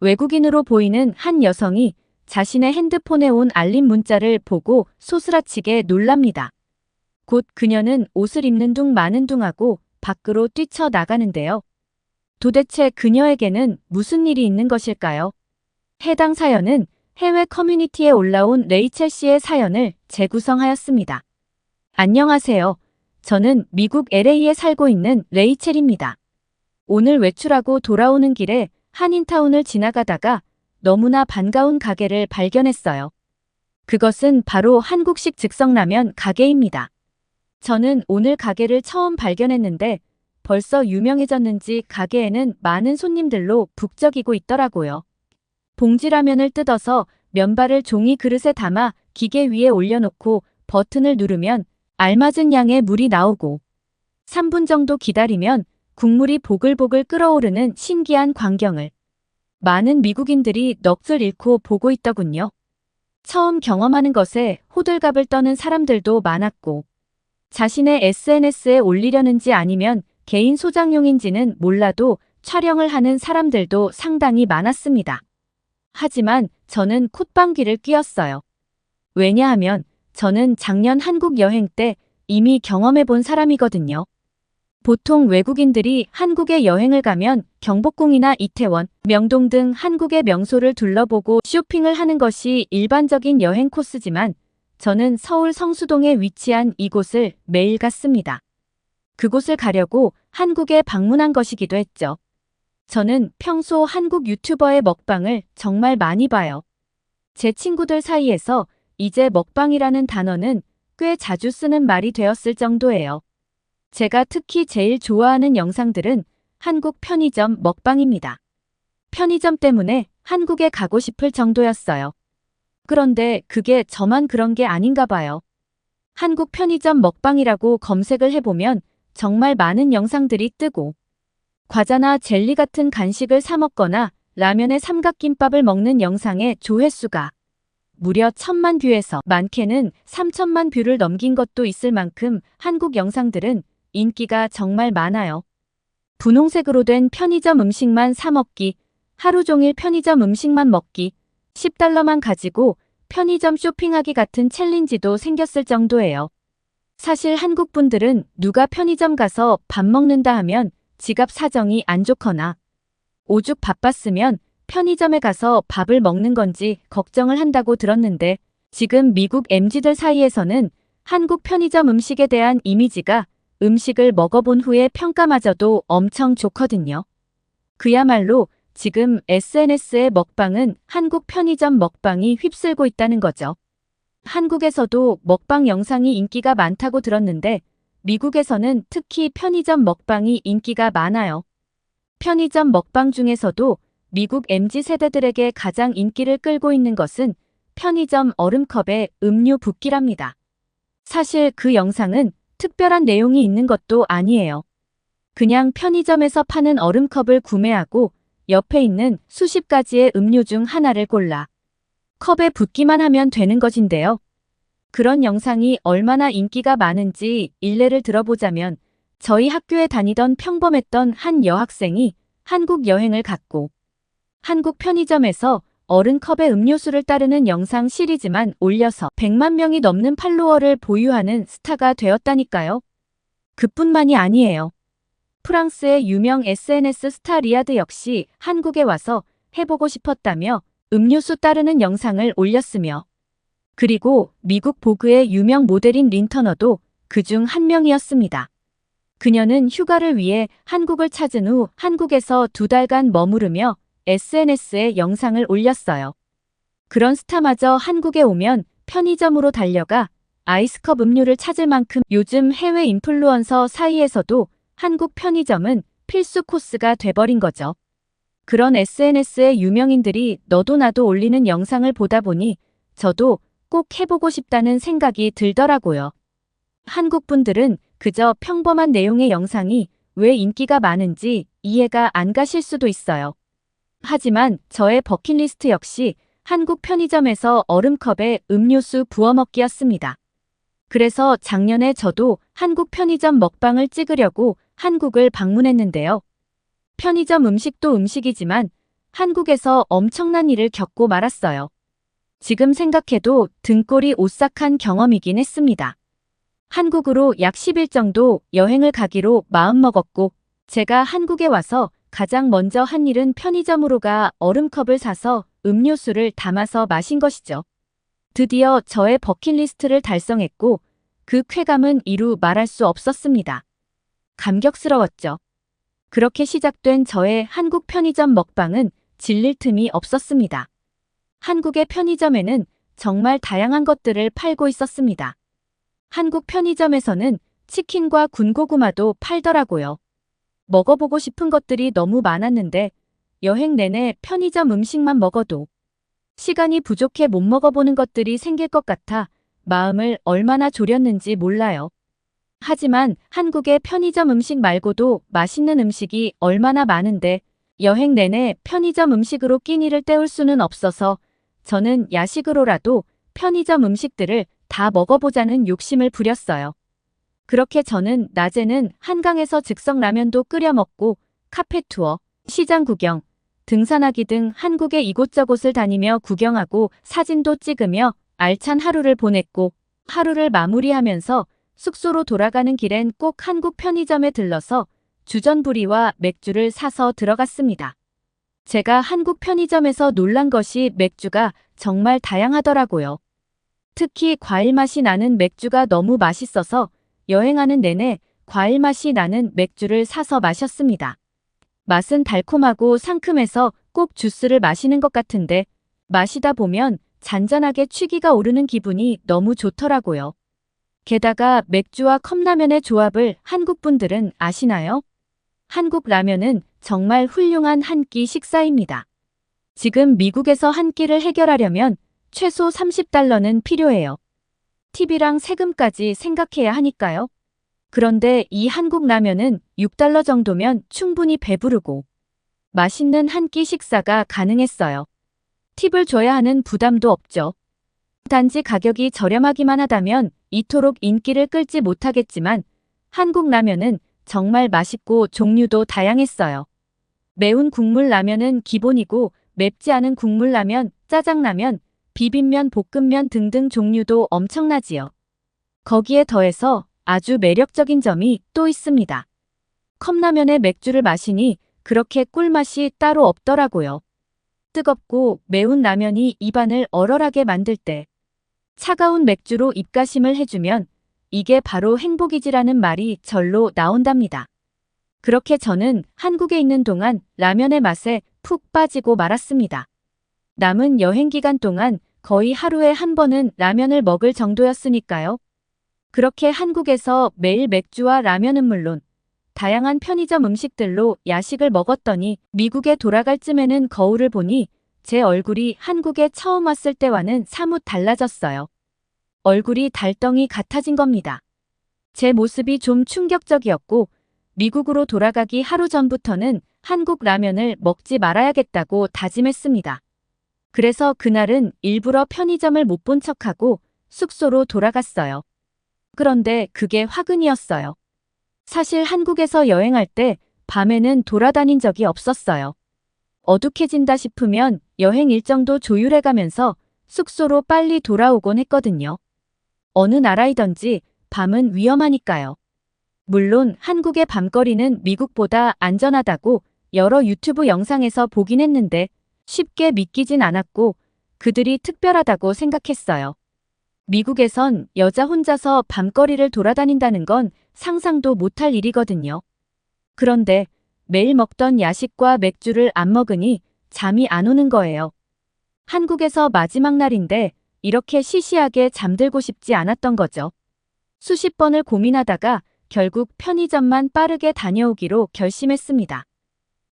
외국인으로 보이는 한 여성이 자신의 핸드폰에 온 알림 문자를 보고 소스라치게 놀랍니다. 곧 그녀는 옷을 입는 둥 마는 둥 하고 밖으로 뛰쳐나가는데요. 도대체 그녀에게는 무슨 일이 있는 것일까요? 해당 사연은 해외 커뮤니티에 올라온 레이첼 씨의 사연을 재구성하였습니다. 안녕하세요. 저는 미국 LA에 살고 있는 레이첼입니다. 오늘 외출하고 돌아오는 길에 한인타운을 지나가다가 너무나 반가운 가게를 발견했어요. 그것은 바로 한국식 즉석라면 가게입니다. 저는 오늘 가게를 처음 발견했는데 벌써 유명해졌는지 가게에는 많은 손님들로 북적이고 있더라고요. 봉지라면을 뜯어서 면발을 종이 그릇에 담아 기계 위에 올려놓고 버튼을 누르면 알맞은 양의 물이 나오고 3분 정도 기다리면 국물이 보글보글 끓어오르는 신기한 광경을 많은 미국인들이 넋을 잃고 보고 있더군요. 처음 경험하는 것에 호들갑을 떠는 사람들도 많았고 자신의 SNS에 올리려는지 아니면 개인 소장용인지는 몰라도 촬영을 하는 사람들도 상당히 많았습니다. 하지만 저는 콧방귀를 뀌었어요. 왜냐하면 저는 작년 한국 여행 때 이미 경험해본 사람이거든요. 보통 외국인들이 한국에 여행을 가면 경복궁이나 이태원, 명동 등 한국의 명소를 둘러보고 쇼핑을 하는 것이 일반적인 여행 코스지만 저는 서울 성수동에 위치한 이곳을 매일 갔습니다. 그곳을 가려고 한국에 방문한 것이기도 했죠. 저는 평소 한국 유튜버의 먹방을 정말 많이 봐요. 제 친구들 사이에서 이제 먹방이라는 단어는 꽤 자주 쓰는 말이 되었을 정도예요. 제가 특히 제일 좋아하는 영상들은 한국 편의점 먹방입니다. 편의점 때문에 한국에 가고 싶을 정도였어요. 그런데 그게 저만 그런 게 아닌가 봐요. 한국 편의점 먹방이라고 검색을 해보면 정말 많은 영상들이 뜨고 과자나 젤리 같은 간식을 사 먹거나 라면에 삼각김밥을 먹는 영상의 조회수가 무려 1000만 뷰에서 많게는 3000만 뷰를 넘긴 것도 있을 만큼 한국 영상들은 인기가 정말 많아요. 분홍색으로 된 편의점 음식만 사 먹기, 하루 종일 편의점 음식만 먹기, $10만 가지고 편의점 쇼핑하기 같은 챌린지도 생겼을 정도예요. 사실 한국 분들은 누가 편의점 가서 밥 먹는다 하면 지갑 사정이 안 좋거나 오죽 바빴으면 편의점에 가서 밥을 먹는 건지 걱정을 한다고 들었는데 지금 미국 MZ들 사이에서는 한국 편의점 음식에 대한 이미지가 음식을 먹어본 후에 평가마저도 엄청 좋거든요. 그야말로 지금 SNS의 먹방은 한국 편의점 먹방이 휩쓸고 있다는 거죠. 한국에서도 먹방 영상이 인기가 많다고 들었는데 미국에서는 특히 편의점 먹방이 인기가 많아요. 편의점 먹방 중에서도 미국 MZ 세대들에게 가장 인기를 끌고 있는 것은 편의점 얼음컵에 음료 붓기랍니다. 사실 그 영상은 특별한 내용이 있는 것도 아니에요. 그냥 편의점에서 파는 얼음컵을 구매하고 옆에 있는 수십 가지의 음료 중 하나를 골라 컵에 붓기만 하면 되는 것인데요. 그런 영상이 얼마나 인기가 많은지 일례를 들어보자면 저희 학교에 다니던 평범했던 한 여학생이 한국 여행을 갔고 한국 편의점에서 어른컵에 음료수를 따르는 영상 시리즈만 올려서 100만 명이 넘는 팔로워를 보유하는 스타가 되었다니까요. 그뿐만이 아니에요. 프랑스의 유명 SNS 스타 리아드 역시 한국에 와서 해보고 싶었다며 음료수 따르는 영상을 올렸으며 그리고 미국 보그의 유명 모델인 린터너도 그중 한 명이었습니다. 그녀는 휴가를 위해 한국을 찾은 후 한국에서 2달간 머무르며 SNS에 영상을 올렸어요. 그런 스타마저 한국에 오면 편의점으로 달려가 아이스컵 음료를 찾을 만큼 요즘 해외 인플루언서 사이에서도 한국 편의점은 필수 코스가 돼버린 거죠. 그런 SNS의 유명인들이 너도 나도 올리는 영상을 보다 보니 저도 꼭 해보고 싶다는 생각이 들더라고요. 한국 분들은 그저 평범한 내용의 영상이 왜 인기가 많은지 이해가 안 가실 수도 있어요. 하지만 저의 버킷리스트 역시 한국 편의점에서 얼음컵에 음료수 부어 먹기였습니다. 그래서 작년에 저도 한국 편의점 먹방을 찍으려고 한국을 방문했는데요. 편의점 음식도 음식이지만 한국에서 엄청난 일을 겪고 말았어요. 지금 생각해도 등골이 오싹한 경험이긴 했습니다. 한국으로 약 10일 정도 여행을 가기로 마음먹었고, 제가 한국에 와서 가장 먼저 한 일은 편의점으로 가 얼음컵을 사서 음료수를 담아서 마신 것이죠. 드디어 저의 버킷리스트를 달성했고, 그 쾌감은 이루 말할 수 없었습니다. 감격스러웠죠. 그렇게 시작된 저의 한국 편의점 먹방은 질릴 틈이 없었습니다. 한국의 편의점에는 정말 다양한 것들을 팔고 있었습니다. 한국 편의점에서는 치킨과 군고구마도 팔더라고요. 먹어보고 싶은 것들이 너무 많았는데 여행 내내 편의점 음식만 먹어도 시간이 부족해 못 먹어보는 것들이 생길 것 같아 마음을 얼마나 졸였는지 몰라요. 하지만 한국의 편의점 음식 말고도 맛있는 음식이 얼마나 많은데 여행 내내 편의점 음식으로 끼니를 때울 수는 없어서 저는 야식으로라도 편의점 음식들을 다 먹어보자는 욕심을 부렸어요. 그렇게 저는 낮에는 한강에서 즉석 라면도 끓여 먹고 카페 투어, 시장 구경, 등산하기 등 한국의 이곳저곳을 다니며 구경하고 사진도 찍으며 알찬 하루를 보냈고, 하루를 마무리하면서 숙소로 돌아가는 길엔 꼭 한국 편의점에 들러서 주전부리와 맥주를 사서 들어갔습니다. 제가 한국 편의점에서 놀란 것이 맥주가 정말 다양하더라고요. 특히 과일 맛이 나는 맥주가 너무 맛있어서 여행하는 내내 과일 맛이 나는 맥주를 사서 마셨습니다. 맛은 달콤하고 상큼해서 꼭 주스를 마시는 것 같은데 마시다 보면 잔잔하게 취기가 오르는 기분이 너무 좋더라고요. 게다가 맥주와 컵라면의 조합을 한국 분들은 아시나요? 한국 라면은 정말 훌륭한 한 끼 식사입니다. 지금 미국에서 한 끼를 해결하려면 최소 30달러는 필요해요. 팁이랑 세금까지 생각해야 하니까요. 그런데 이 한국 라면은 6달러 정도면 충분히 배부르고 맛있는 한 끼 식사가 가능했어요. 팁을 줘야 하는 부담도 없죠. 단지 가격이 저렴하기만 하다면 이토록 인기를 끌지 못하겠지만 한국 라면은 정말 맛있고 종류도 다양했어요. 매운 국물 라면은 기본이고 맵지 않은 국물 라면, 짜장라면, 비빔면, 볶음면 등등 종류도 엄청나지요. 거기에 더해서 아주 매력적인 점이 또 있습니다. 컵라면에 맥주를 마시니 그렇게 꿀맛이 따로 없더라고요. 뜨겁고 매운 라면이 입안을 얼얼하게 만들 때 차가운 맥주로 입가심을 해주면 이게 바로 행복이지라는 말이 절로 나온답니다. 그렇게 저는 한국에 있는 동안 라면의 맛에 푹 빠지고 말았습니다. 남은 여행 기간 동안 거의 하루에 한 번은 라면을 먹을 정도였으니까요. 그렇게 한국에서 매일 맥주와 라면은 물론 다양한 편의점 음식들로 야식을 먹었더니 미국에 돌아갈 쯤에는 거울을 보니 제 얼굴이 한국에 처음 왔을 때와는 사뭇 달라졌어요. 얼굴이 달덩이 같아진 겁니다. 제 모습이 좀 충격적이었고 미국으로 돌아가기 하루 전부터는 한국 라면을 먹지 말아야겠다고 다짐했습니다. 그래서 그날은 일부러 편의점을 못 본 척하고 숙소로 돌아갔어요. 그런데 그게 화근이었어요. 사실 한국에서 여행할 때 밤에는 돌아다닌 적이 없었어요. 어둑해진다 싶으면 여행 일정도 조율해가면서 숙소로 빨리 돌아오곤 했거든요. 어느 나라이든지 밤은 위험하니까요. 물론 한국의 밤거리는 미국보다 안전하다고 여러 유튜브 영상에서 보긴 했는데 쉽게 믿기진 않았고 그들이 특별하다고 생각했어요. 미국에선 여자 혼자서 밤거리를 돌아다닌다는 건 상상도 못할 일이거든요. 그런데 매일 먹던 야식과 맥주를 안 먹으니 잠이 안 오는 거예요. 한국에서 마지막 날인데 이렇게 시시하게 잠들고 싶지 않았던 거죠. 수십 번을 고민하다가 결국 편의점만 빠르게 다녀오기로 결심했습니다.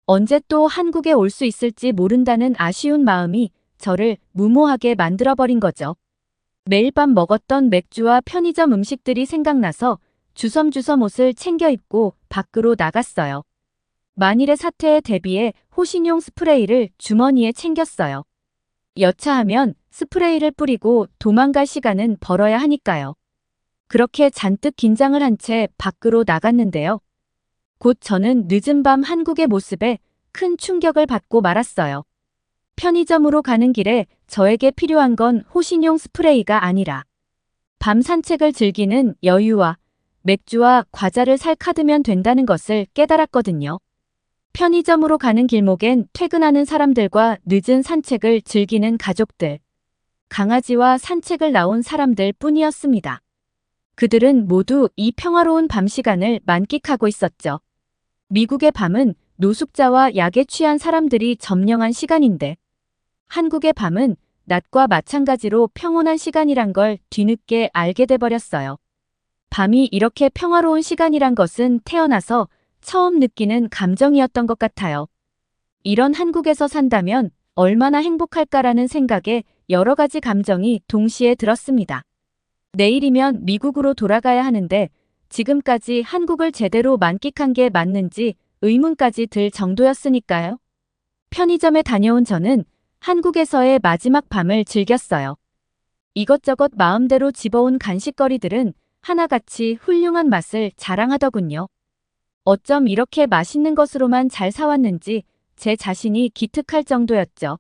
언제 또 한국에 올 수 있을지 모른다는 아쉬운 마음이 저를 무모하게 만들어버린 거죠. 매일 밤 먹었던 맥주와 편의점 음식들이 생각나서 주섬주섬 옷을 챙겨 입고 밖으로 나갔어요. 만일의 사태에 대비해 호신용 스프레이를 주머니에 챙겼어요. 여차하면 스프레이를 뿌리고 도망갈 시간은 벌어야 하니까요. 그렇게 잔뜩 긴장을 한 채 밖으로 나갔는데요. 곧 저는 늦은 밤 한국의 모습에 큰 충격을 받고 말았어요. 편의점으로 가는 길에 저에게 필요한 건 호신용 스프레이가 아니라 밤 산책을 즐기는 여유와 맥주와 과자를 살 카드면 된다는 것을 깨달았거든요. 편의점으로 가는 길목엔 퇴근하는 사람들과 늦은 산책을 즐기는 가족들, 강아지와 산책을 나온 사람들 뿐이었습니다. 그들은 모두 이 평화로운 밤 시간을 만끽하고 있었죠. 미국의 밤은 노숙자와 약에 취한 사람들이 점령한 시간인데 한국의 밤은 낮과 마찬가지로 평온한 시간이란 걸 뒤늦게 알게 돼버렸어요. 밤이 이렇게 평화로운 시간이란 것은 태어나서 처음 느끼는 감정이었던 것 같아요. 이런 한국에서 산다면 얼마나 행복할까라는 생각에 여러 가지 감정이 동시에 들었습니다. 내일이면 미국으로 돌아가야 하는데 지금까지 한국을 제대로 만끽한 게 맞는지 의문까지 들 정도였으니까요. 편의점에 다녀온 저는 한국에서의 마지막 밤을 즐겼어요. 이것저것 마음대로 집어온 간식거리들은 하나같이 훌륭한 맛을 자랑하더군요. 어쩜 이렇게 맛있는 것으로만 잘 사왔는지 제 자신이 기특할 정도였죠.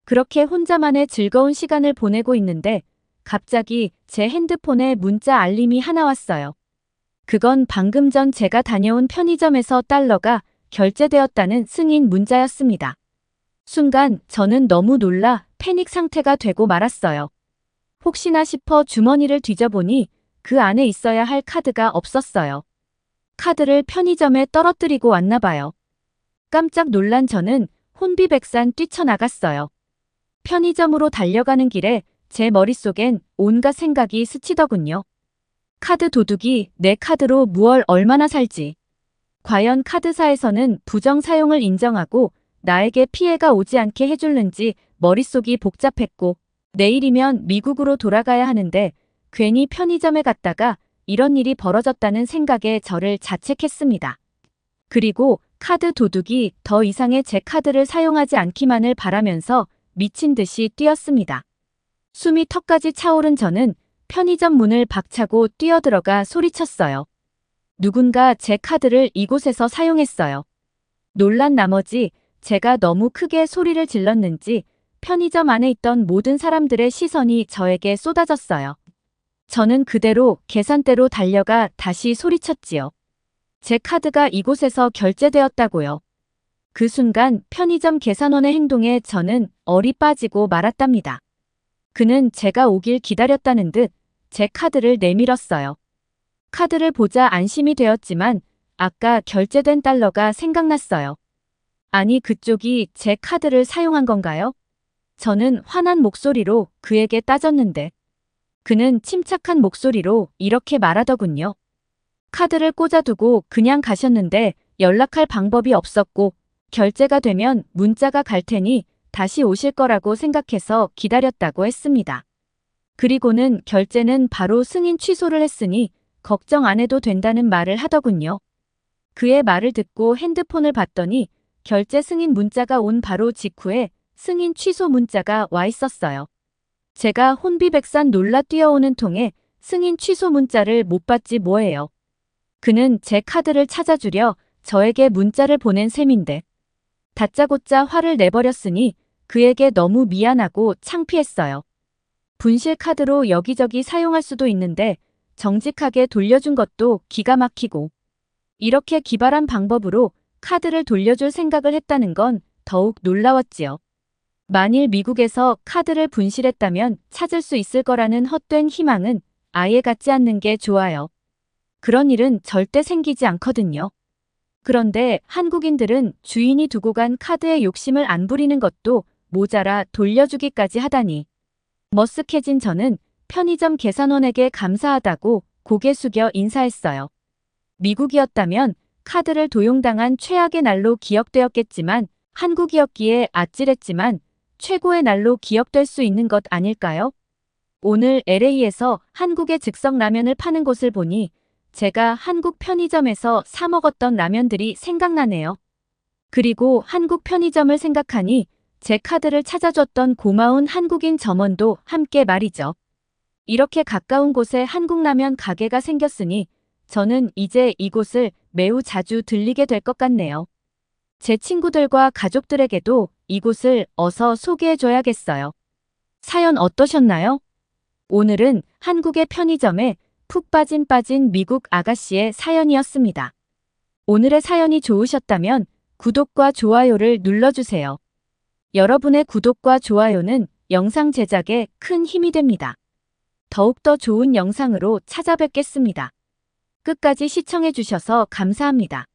그렇게 혼자만의 즐거운 시간을 보내고 있는데 갑자기 제 핸드폰에 문자 알림이 하나 왔어요. 그건 방금 전 제가 다녀온 편의점에서 달러가 결제되었다는 승인 문자였습니다. 순간 저는 너무 놀라 패닉 상태가 되고 말았어요. 혹시나 싶어 주머니를 뒤져보니 그 안에 있어야 할 카드가 없었어요. 카드를 편의점에 떨어뜨리고 왔나 봐요. 깜짝 놀란 저는 혼비백산 뛰쳐나갔어요. 편의점으로 달려가는 길에 제 머릿속엔 온갖 생각이 스치더군요. 카드 도둑이 내 카드로 무얼 얼마나 살지. 과연 카드사에서는 부정 사용을 인정하고 나에게 피해가 오지 않게 해줄는지 머릿속이 복잡했고 내일이면 미국으로 돌아가야 하는데 괜히 편의점에 갔다가 이런 일이 벌어졌다는 생각에 저를 자책했습니다. 그리고 카드 도둑이 더 이상의 제 카드를 사용하지 않기만을 바라면서 미친 듯이 뛰었습니다. 숨이 턱까지 차오른 저는 편의점 문을 박차고 뛰어들어가 소리쳤어요. 누군가 제 카드를 이곳에서 사용했어요. 놀란 나머지 제가 너무 크게 소리를 질렀는지 편의점 안에 있던 모든 사람들의 시선이 저에게 쏟아졌어요. 저는 그대로 계산대로 달려가 다시 소리쳤지요. 제 카드가 이곳에서 결제되었다고요. 그 순간 편의점 계산원의 행동에 저는 얼이 빠지고 말았답니다. 그는 제가 오길 기다렸다는 듯 제 카드를 내밀었어요. 카드를 보자 안심이 되었지만 아까 결제된 달러가 생각났어요. 아니 그쪽이 제 카드를 사용한 건가요? 저는 화난 목소리로 그에게 따졌는데 그는 침착한 목소리로 이렇게 말하더군요. 카드를 꽂아두고 그냥 가셨는데 연락할 방법이 없었고 결제가 되면 문자가 갈 테니 다시 오실 거라고 생각해서 기다렸다고 했습니다. 그리고는 결제는 바로 승인 취소를 했으니 걱정 안 해도 된다는 말을 하더군요. 그의 말을 듣고 핸드폰을 봤더니 결제 승인 문자가 온 바로 직후에 승인 취소 문자가 와 있었어요. 제가 혼비백산 놀라 뛰어오는 통에 승인 취소 문자를 못 받지 뭐예요. 그는 제 카드를 찾아주려 저에게 문자를 보낸 셈인데 다짜고짜 화를 내버렸으니 그에게 너무 미안하고 창피했어요. 분실 카드로 여기저기 사용할 수도 있는데 정직하게 돌려준 것도 기가 막히고 이렇게 기발한 방법으로 카드를 돌려줄 생각을 했다는 건 더욱 놀라웠지요. 만일 미국에서 카드를 분실했다면 찾을 수 있을 거라는 헛된 희망은 아예 갖지 않는 게 좋아요. 그런 일은 절대 생기지 않거든요. 그런데 한국인들은 주인이 두고 간 카드에 욕심을 안 부리는 것도 모자라 돌려주기까지 하다니. 머쓱해진 저는 편의점 계산원에게 감사하다고 고개 숙여 인사했어요. 미국이었다면 카드를 도용당한 최악의 날로 기억되었겠지만 한국이었기에 아찔했지만 최고의 날로 기억될 수 있는 것 아닐까요? 오늘 LA에서 한국의 즉석 라면을 파는 곳을 보니 제가 한국 편의점에서 사 먹었던 라면들이 생각나네요. 그리고 한국 편의점을 생각하니 제 카드를 찾아줬던 고마운 한국인 점원도 함께 말이죠. 이렇게 가까운 곳에 한국 라면 가게가 생겼으니 저는 이제 이곳을 매우 자주 들리게 될 것 같네요. 제 친구들과 가족들에게도 이곳을 어서 소개해줘야겠어요. 사연 어떠셨나요? 오늘은 한국의 편의점에 푹 빠진 미국 아가씨의 사연이었습니다. 오늘의 사연이 좋으셨다면 구독과 좋아요를 눌러주세요. 여러분의 구독과 좋아요는 영상 제작에 큰 힘이 됩니다. 더욱더 좋은 영상으로 찾아뵙겠습니다. 끝까지 시청해주셔서 감사합니다.